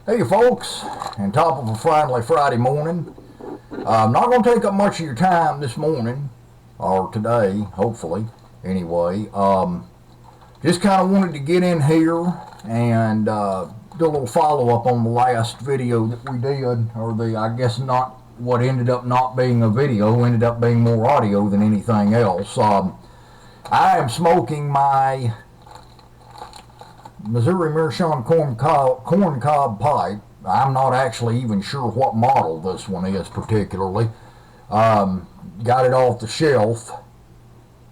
Hey folks, on top of a finally Friday morning, I'm not going to take up much of your time this morning, or today, hopefully, anyway. Just kind of wanted to get in here and do a little follow-up on the last video that we did, or I guess not, what ended up not being a video, ended up being more audio than anything else. I am smoking my Missouri Meerschaum corn cob pipe. I'm not actually even sure what model this one is particularly. Got it off the shelf,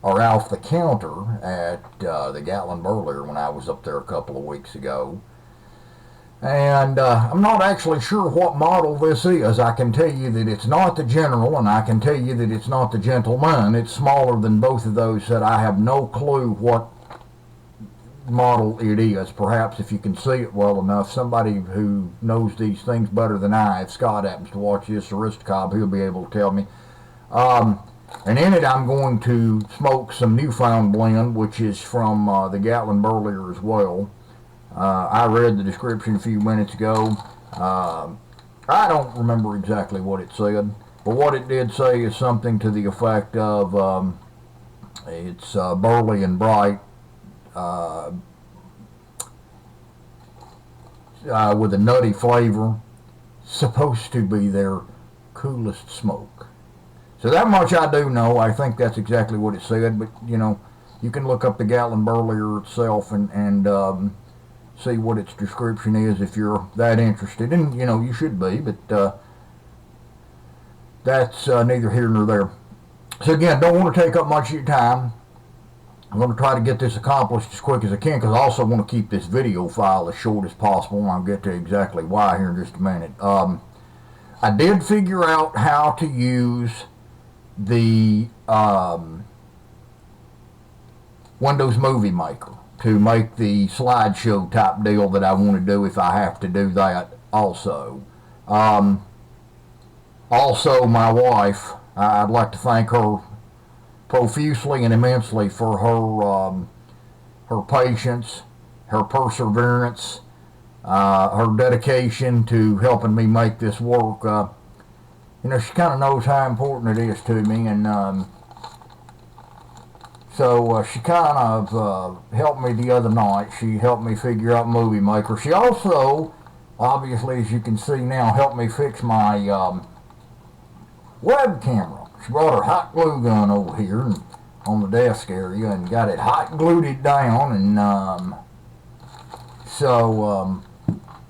or off the counter at the Gatlinburg when I was up there a couple of weeks ago. And I'm not actually sure what model this is. I can tell you that it's not the General, and I can tell you that it's not the Gentleman. It's smaller than both of those, that I have no clue what model it is. Perhaps if you can see it well enough, somebody who knows these things better than I, if Scott happens to watch this, Aristocob, he'll be able to tell me. And in it I'm going to smoke some Newfound blend, which is from the Gatlinburg as well. I read the description a few minutes ago. I don't remember exactly what it said, but what it did say is something to the effect of it's burly and bright, with a nutty flavor, supposed to be their coolest smoke. So that much I do know. I think that's exactly what it said, but you know, you can look up the Gatlinburg itself and see what its description is if you're that interested, and you know, you should be, but that's neither here nor there. So again, don't want to take up much of your time. I'm going to try to get this accomplished as quick as I can, because I also want to keep this video file as short as possible, and I'll get to exactly why here in just a minute. I did figure out how to use the Windows Movie Maker to make the slideshow type deal that I want to do if I have to do that also. Also, my wife, I'd like to thank her profusely and immensely for her patience, her perseverance, her dedication to helping me make this work. You know, she kind of knows how important it is to me, and so she kind of helped me the other night. She helped me figure out Movie Maker. She also, obviously, as you can see now, helped me fix my web camera. She brought her hot glue gun over here and on the desk area and got it hot glued it down, and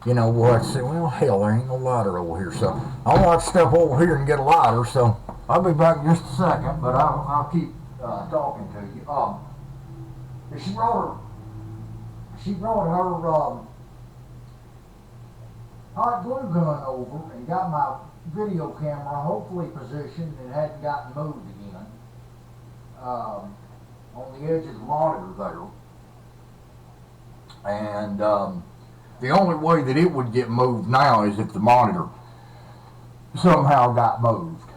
you know what, say, well, hell, there ain't no lighter over here, so I'll have to step over here and get a lighter, so I'll be back in just a second, but I'll keep talking to you. She brought her hot glue gun over and got my video camera hopefully positioned and hadn't gotten moved again, on the edge of the monitor there. And the only way that it would get moved now is if the monitor somehow got moved.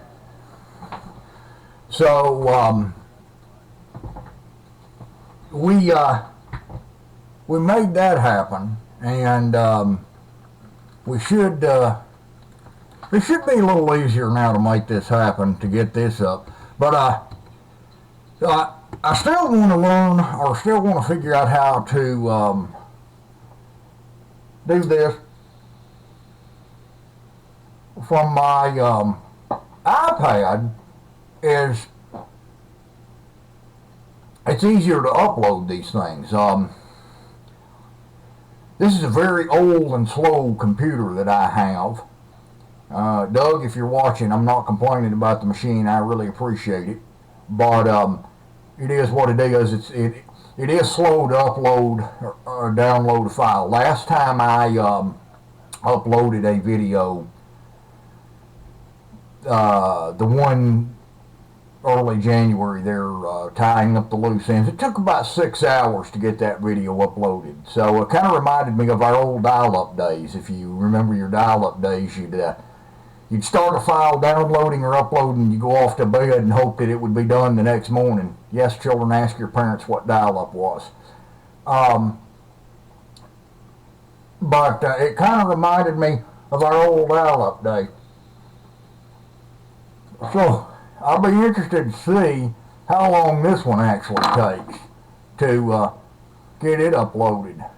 So we made that happen, and we should it should be a little easier now to make this happen, to get this up. But I still want to learn, or still want to figure out how to do this from my iPad. It's easier to upload these things. This is a very old and slow computer that I have. Doug, if you're watching, I'm not complaining about the machine. I really appreciate it, but it is what it is. It is slow to upload or download a file. Last time I uploaded a video, the one early January there, tying up the loose ends, it took about 6 hours to get that video uploaded. So it kind of reminded me of our old dial-up days. If you remember your dial-up days, you'd start a file downloading or uploading, you go off to bed and hope that it would be done the next morning. Yes, children, ask your parents what dial-up was. but it kind of reminded me of our old owl update. So I'll be interested to see how long this one actually takes to get it uploaded.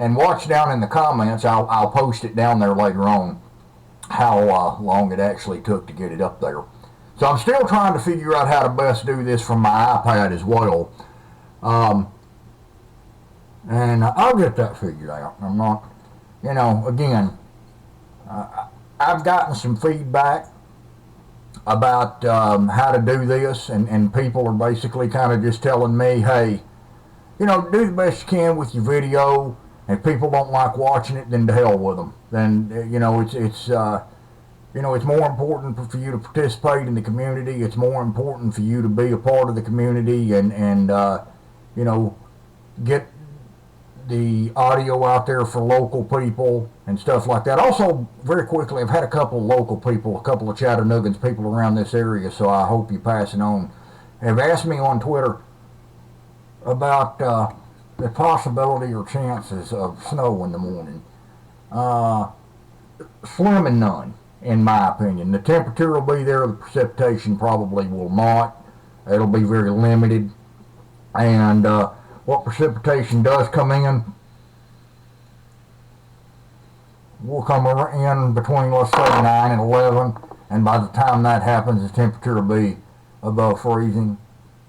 And watch down in the comments. I'll post it down there later on how long it actually took to get it up there. So I'm still trying to figure out how to best do this from my iPad as well. And I'll get that figured out. I'm not, again, I've gotten some feedback about how to do this, and people are basically kind of just telling me, hey, do the best you can with your video. If people don't like watching it, then to hell with them. Then it's more important for you to participate in the community. It's more important for you to be a part of the community and get the audio out there for local people and stuff like that. Also, very quickly, I've had a couple of local people, a couple of Chattanoogan people around this area, so I hope you pass it on, have asked me on Twitter about the possibility or chances of snow in the morning. Slim and none, in my opinion. The temperature will be there, the precipitation probably will not. It'll be very limited. And what precipitation does come in will come in between, let's say, 9 and 11. And by the time that happens, the temperature will be above freezing.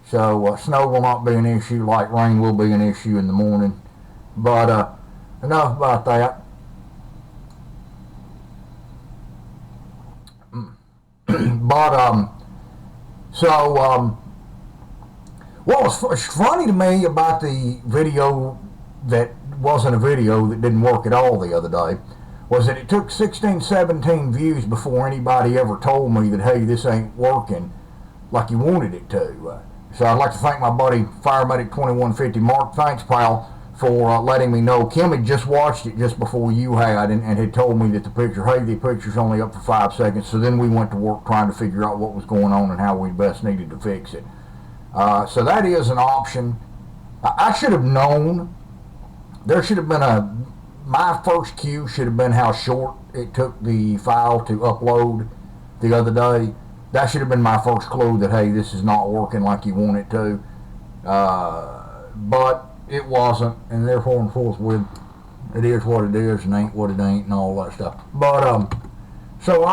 So snow will not be an issue like rain will be an issue in the morning. But enough about that. But what was funny to me about the video that wasn't a video, that didn't work at all the other day, was that it took 16, 17 views before anybody ever told me that, hey, this ain't working like you wanted it to. So I'd like to thank my buddy Firemedic 2150 Mark. Thanks, pal, for letting me know. Kim had just watched it just before you had, and had told me that the picture's only up for 5 seconds. So then we went to work trying to figure out what was going on and how we best needed to fix it. So that is an option. I should have known. There should have been my first cue should have been how short it took the file to upload the other day. That should have been my first clue that, hey, this is not working like you want it to. But it wasn't, and therefore and forthwith, it is what it is and ain't what it ain't and all that stuff. But so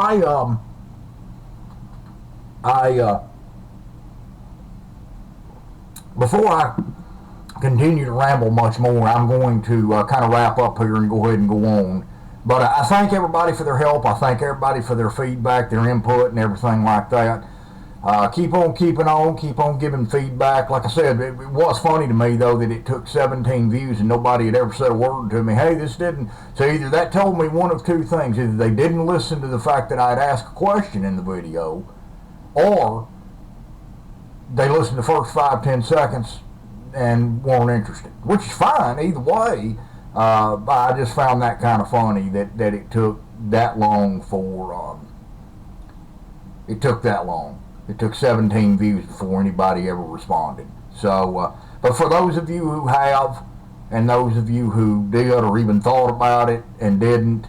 before I continue to ramble much more, I'm going to kind of wrap up here and go ahead and go on. But I thank everybody for their help. I thank everybody for their feedback, their input, and everything like that. Keep on keeping on. Keep on giving feedback. Like I said, it was funny to me, though, that it took 17 views and nobody had ever said a word to me. Hey, this didn't. So either that told me one of two things. Either they didn't listen to the fact that I'd asked a question in the video, or they listened to the first 5-10 seconds and weren't interested, which is fine either way. I just found that kind of funny that it took that long for it took that long. It took 17 views before anybody ever responded. So but for those of you who have, and those of you who did or even thought about it and didn't,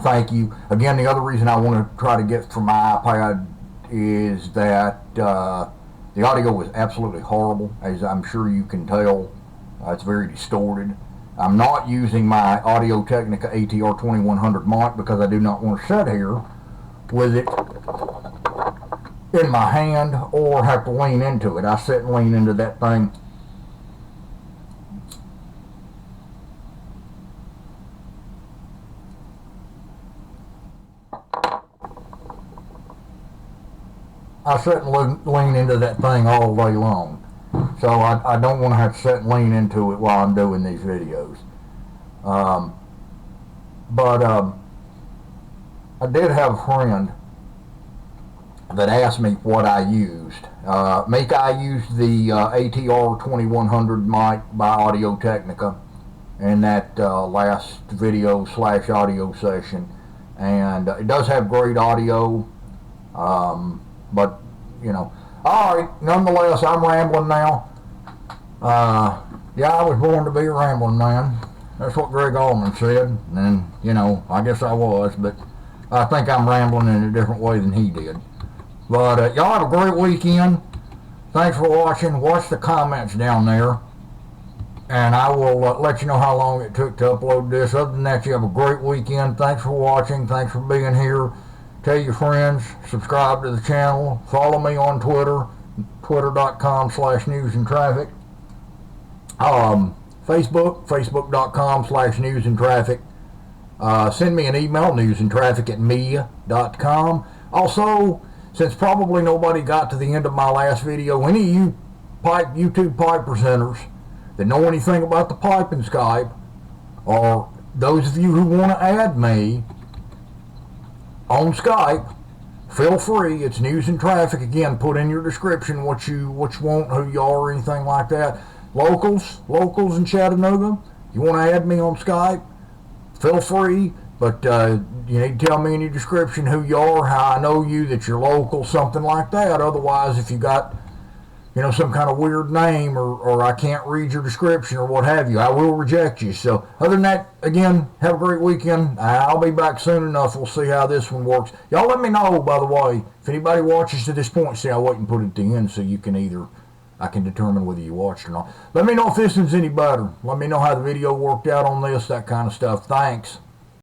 thank you again. The other reason I want to try to get from my iPad is that the audio was absolutely horrible, as I'm sure you can tell. It's very distorted. I'm not using my Audio-Technica ATR 2100 mic because I do not want to sit here with it in my hand or have to lean into it. I sit and lean into that thing. I sit and lean into that thing all day long. So I don't want to have to sit and lean into it while I'm doing these videos. But I did have a friend that asked me what I used. I used the ATR 2100 mic by Audio-Technica in that last video / audio session. And it does have great audio, but, you know. Alright, nonetheless, I'm rambling now. Yeah, I was born to be a rambling man. That's what Greg Allman said, and you know, I guess I was, but I think I'm rambling in a different way than he did. But y'all have a great weekend. Thanks for watching. Watch the comments down there, and I will let you know how long it took to upload this. Other than that, you have a great weekend. Thanks for watching. Thanks for being here. Tell your friends. Subscribe to the channel. Follow me on Twitter, twitter.com/newsandtraffic. Facebook, facebook.com/newsandtraffic. Send me an email, newsandtraffic@me.com. Also, since probably nobody got to the end of my last video, any of you YouTube pipe presenters that know anything about the piping Skype, or those of you who want to add me on Skype, feel free. It's News and Traffic. Again, put in your description what you want, who you are, or anything like that. Locals in Chattanooga, you want to add me on Skype, feel free. But you need to tell me in your description who you are, how I know you, that you're local, something like that. Otherwise, if you got, you know, some kind of weird name, or I can't read your description or what have you, I will reject you. So other than that, again, have a great weekend. I'll be back soon enough. We'll see how this one works. Y'all let me know, by the way, if anybody watches to this point. See, I'll wait and put it at the end so you can I can determine whether you watched or not. Let me know if this one's any better. Let me know how the video worked out on this, that kind of stuff. Thanks.